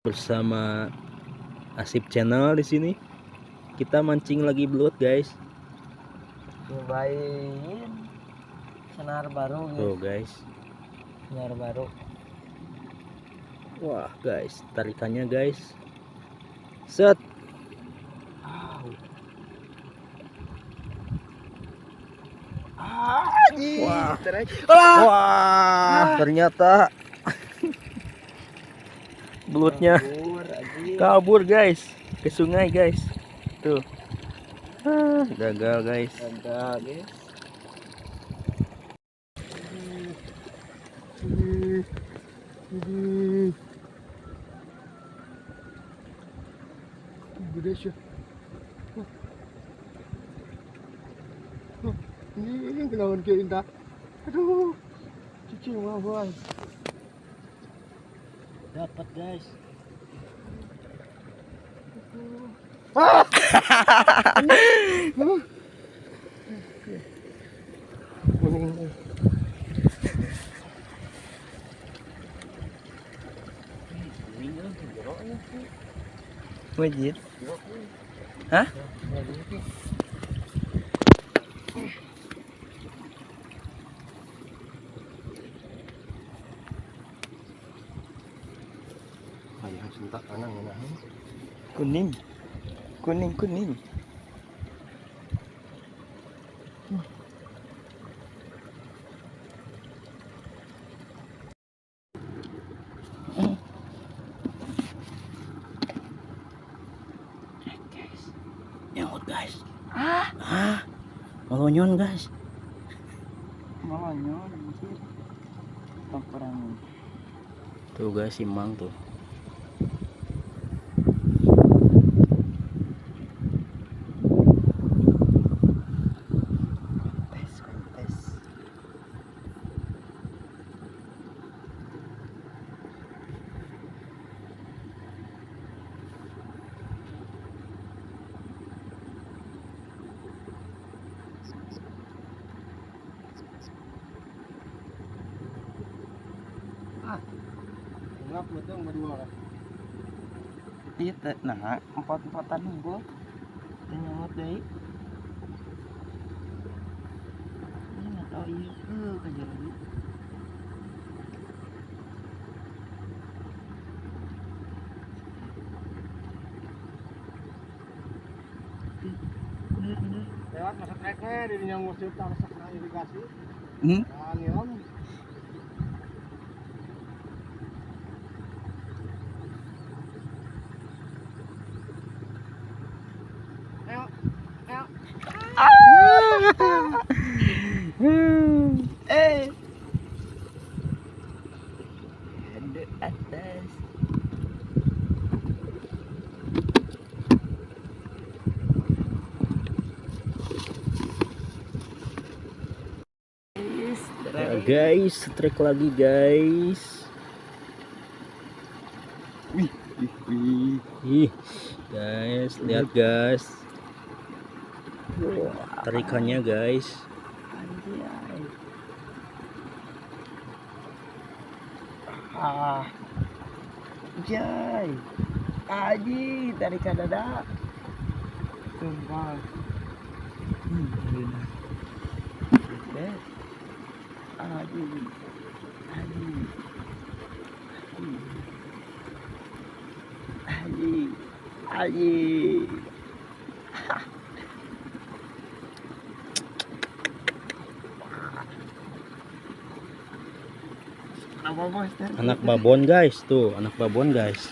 Bersama Asip Channel di sini. Kita mancing lagi belut, guys. Nyobain senar baru guys. Tuh, guys. Senar baru. Wah, guys, tarikannya, guys. Set. Wah. Wah, ternyata belutnya kabur, guys, ke sungai, guys. Tuh. Gagal, guys. Gagal, guys. Gede sih. Ini kelawan ke indah. Aduh. Cicing mah, boy. Dapat, guys. Kuning. Wajib. Hah? Ayah sentak kanan mana? Kuning. Kuning. Nyaut, guys. Melonyon, guys. Melonyon anjir. Tongkoran. Tuh, guys, simang tuh. Kontes. Ngap betul berdua kan? Iya, nah, empat-empatan unggul. Nyamut deui. Ini enggak tahu ieu kajar lagi. Bener. Lewat masa treknya di nyamuk siup tarsak irigasi. Hmm? Nah, ngilam. Ada atas. Ya, guys, trek lagi, guys. Ih, guys, lihat, guys. Tarikannya, guys. Anjay. Jai. Aji, tarikan dada. Tumpah. Aji. Anak babon, guys. Tuh, anak babon, guys.